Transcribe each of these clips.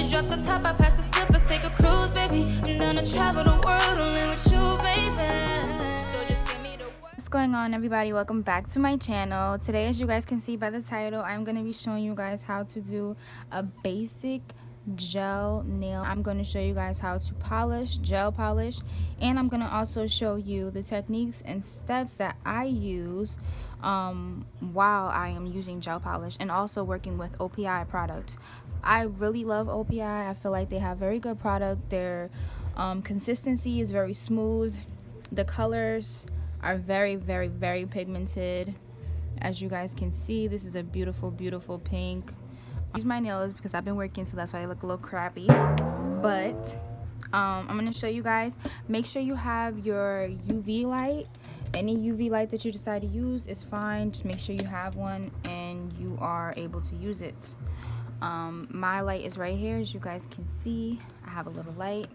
I drop the top, I pass the stiff, let's take a cruise, baby. I'm down to travel the world, only with you, baby. So just give me the word. What's going on, everybody? Welcome back to my channel. Today, as you guys can see by the title, I'm going to be showing you guys how to do a basic gel nail. I'm going to show you guys how to polish, gel polish, and I'm going to also show you the techniques and steps that I use while I am using gel polish and also working with OPI product. I really love OPI. I feel like they have very good product. Their consistency is very smooth. The colors are very, very, very pigmented. As you guys can see, this is a beautiful, beautiful pink. I use my nails because I've been working, so that's why I look a little crappy. But I'm gonna show you guys. Make sure you have your UV light. Any UV light that you decide to use is fine. Just make sure you have one and you are able to use it. My light is right here, as you guys can see. I have a little light.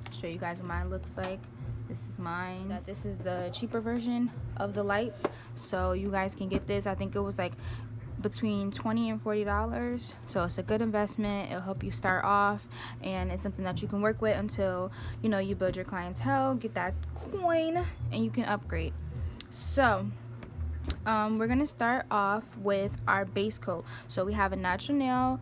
I'll show you guys what mine looks like. This is mine. This is the cheaper version of the lights, so you guys can get this. I think it was like between $20 and $40, so it's a good investment. It'll help you start off, and it's something that you can work with until you build your clientele, get that coin, and you can upgrade. So we're gonna start off with our base coat. So we have a natural nail.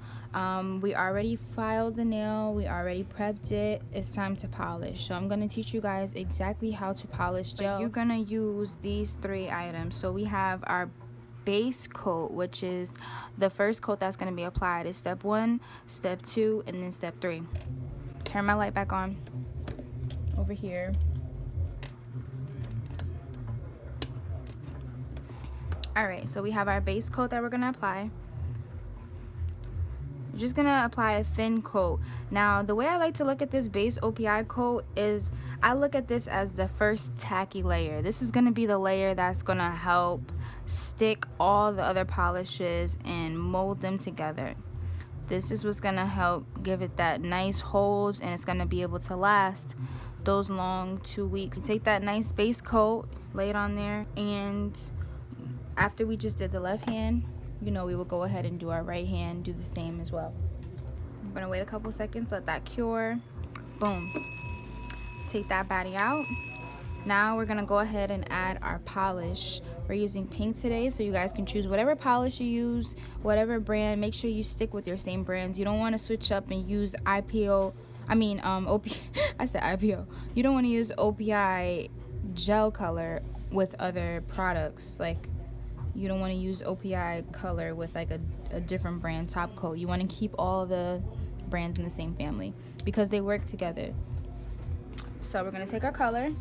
We already filed the nail, we already prepped it. It's time to polish. So I'm gonna teach you guys exactly how to polish gel. You're gonna use these 3 items. So we have our base coat, which is the first coat that's going to be applied. Is step 1, step 2, and then step 3. Turn my light back on over here. Alright, so we have our base coat that we're going to apply. We're just going to apply a thin coat. Now, the way I like to look at this base OPI coat is I look at this as the first tacky layer. This is going to be the layer that's going to help stick all the other polishes and mold them together. This is what's going to help give it that nice hold, and it's going to be able to last those long 2 weeks. Take that nice base coat, lay it on there, and after we just did the left hand, we will go ahead and do our right hand, do the same as well. I'm gonna wait a couple seconds, let that cure. Boom. Take that baddie out. Now we're gonna go ahead and add our polish. We're using pink today, so you guys can choose whatever polish you use, whatever brand. Make sure you stick with your same brands. You don't want to switch up and use IPO. I said IPO. You don't want to use OPI gel color with other products. Like, you don't want to use OPI color with like a different brand top coat. You want to keep all the brands in the same family because they work together. So we're going to take our color.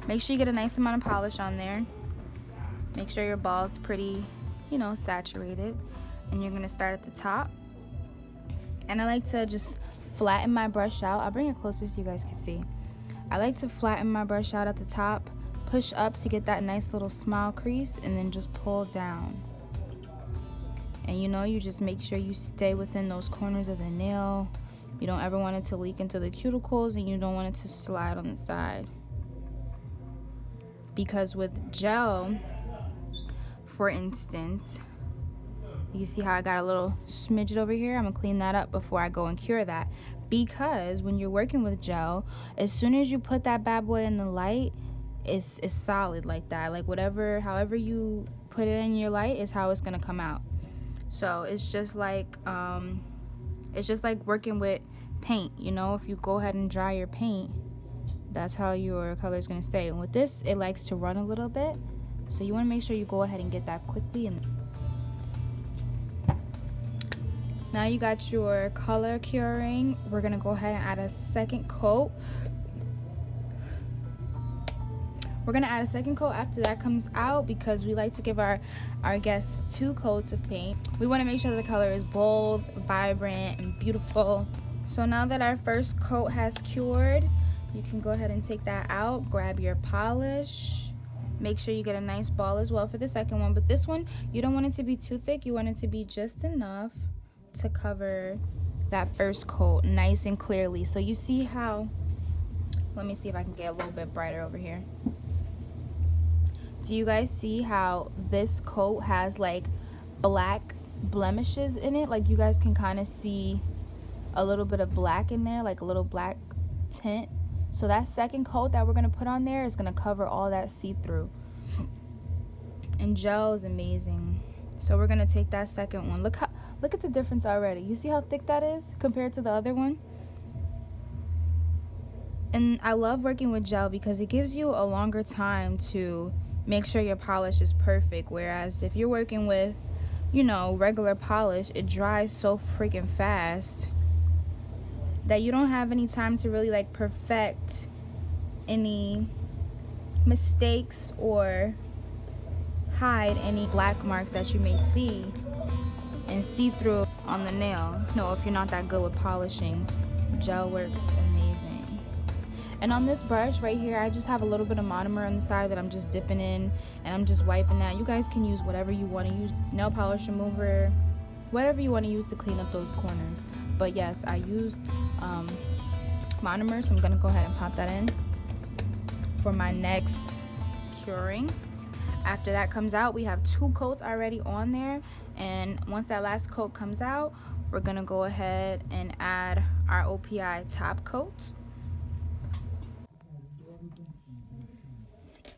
Make sure you get a nice amount of polish on there. Make sure your ball's pretty, saturated. And you're going to start at the top. And I like to just flatten my brush out. I'll bring it closer so you guys can see. I like to flatten my brush out at the top. Push up to get that nice little smile crease, and then just pull down. And you just make sure you stay within those corners of the nail. You don't ever want it to leak into the cuticles, and you don't want it to slide on the side. Because with gel, for instance, you see how I got a little smidget over here? I'm gonna clean that up before I go and cure that. Because when you're working with gel, as soon as you put that bad boy in the light, it's solid like that. Like however you put it in your light is how it's gonna come out. So it's just like working with paint. If you go ahead and dry your paint, that's how your color is gonna stay. And with this, it likes to run a little bit, so you want to make sure you go ahead and get that quickly. And now you got your color curing. We're gonna go ahead and add a second coat. We're gonna add a second coat after that comes out, because we like to give our guests 2 coats of paint. We want to make sure that the color is bold, vibrant, and beautiful. So now that our first coat has cured, you can go ahead and take that out. Grab your polish. Make sure you get a nice ball as well for the second one. But this one, you don't want it to be too thick. You want it to be just enough to cover that first coat nice and clearly. So you see how, let me see if I can get a little bit brighter over here. Do you guys see how this coat has like black blemishes in it? Like, you guys can kind of see a little bit of black in there, like a little black tint. So that second coat that we're going to put on there is going to cover all that see-through. And gel is amazing. So we're going to take that second one. Look at the difference already. You see how thick that is compared to the other one? And I love working with gel because it gives you a longer time to make sure your polish is perfect. Whereas if you're working with, you know, regular polish, it dries so freaking fast that you don't have any time to really like perfect any mistakes or hide any black marks that you may see and see through on the nail. No, if you're not that good with polishing, gel works amazing. And on this brush right here, I just have a little bit of monomer on the side that I'm just dipping in, and I'm just wiping that. You guys can use whatever you want to use, nail polish remover, whatever you want to use to clean up those corners. But yes, I used monomer, so I'm gonna go ahead and pop that in for my next curing. After that comes out, we have 2 coats already on there, and once that last coat comes out, we're gonna go ahead and add our OPI top coat.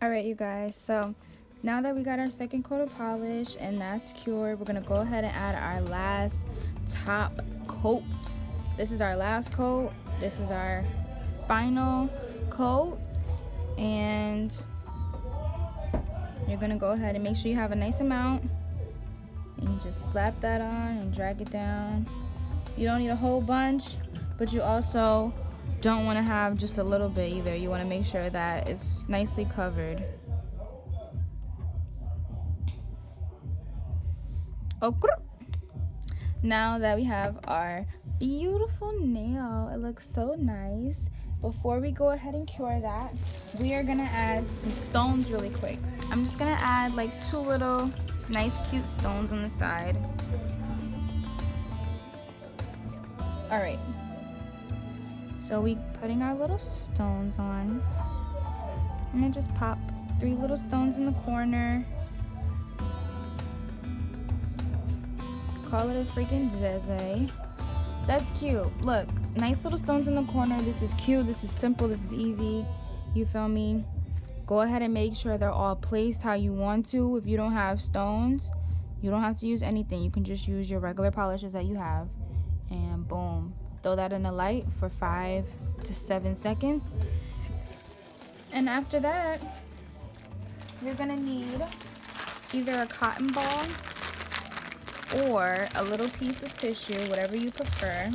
Alright, you guys, so now that we got our second coat of polish and that's cured, we're gonna go ahead and add our last top coat. This is our last coat. This is our final coat, and you're gonna go ahead and make sure you have a nice amount and just slap that on and drag it down. You don't need a whole bunch, but you also don't want to have just a little bit either. You want to make sure that it's nicely covered. Okay. Now that we have our beautiful nail, it looks so nice. Before we go ahead and cure that, we are gonna add some stones really quick. I'm just gonna add like 2 little nice cute stones on the side. All right. So we putting our little stones on. I'm gonna just pop 3 little stones in the corner. Call it a freaking veze. That's cute. Look, nice little stones in the corner. This is cute. This is simple. This is easy. You feel me? Go ahead and make sure they're all placed how you want to. If you don't have stones, you don't have to use anything. You can just use your regular polishes that you have. And boom. Throw that in the light for 5 to 7 seconds. And after that, you're gonna need either a cotton ball or a little piece of tissue, whatever you prefer.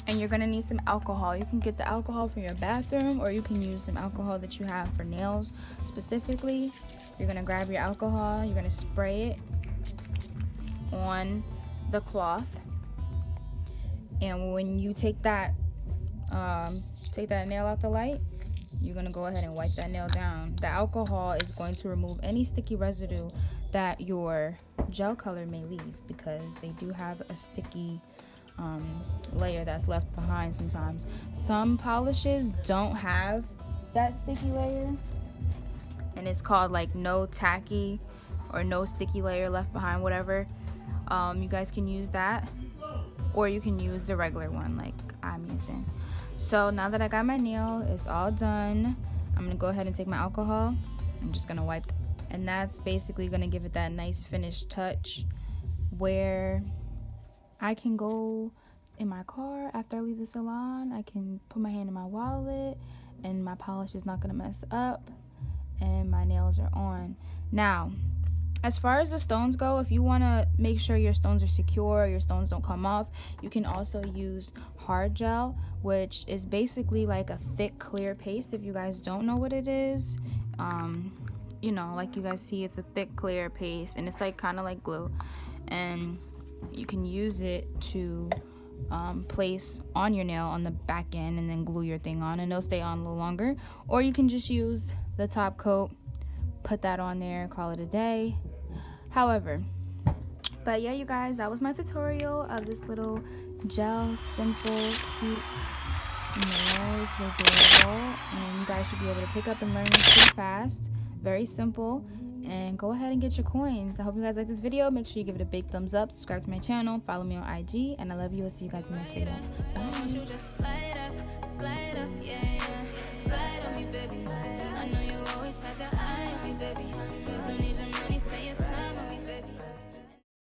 And you're gonna need some alcohol. You can get the alcohol from your bathroom, or you can use some alcohol that you have for nails specifically. You're gonna grab your alcohol, you're gonna spray it on the cloth. And when you take that nail out the light, you're gonna go ahead and wipe that nail down. The alcohol is going to remove any sticky residue that your gel color may leave, because they do have a sticky layer that's left behind sometimes. Some polishes don't have that sticky layer, and it's called like no tacky or no sticky layer left behind, whatever. You guys can use that, or you can use the regular one like I'm using. So now that I got my nail, it's all done. I'm gonna go ahead and take my alcohol. I'm just gonna wipe, and that's basically gonna give it that nice finished touch where I can go in my car after I leave the salon. I can put my hand in my wallet and my polish is not gonna mess up, and my nails are on. Now, as far as the stones go, if you want to make sure your stones are secure, your stones don't come off, you can also use hard gel, which is basically like a thick clear paste. If you guys don't know what it is, you know, like you guys see, it's a thick clear paste, and it's like kind of like glue, and you can use it to place on your nail on the back end and then glue your thing on, and it'll stay on a little longer. Or you can just use the top coat, put that on there, call it a day. However, but yeah, you guys, that was my tutorial of this little gel simple cute nails. They're adorable, and you guys should be able to pick up and learn this pretty fast. Very simple, and go ahead and get your coins. I hope you guys like this video. Make sure you give it a big thumbs up, subscribe to my channel, follow me on IG, and I love you. I'll see you guys in the next video. So won't you just slide up, yeah, yeah.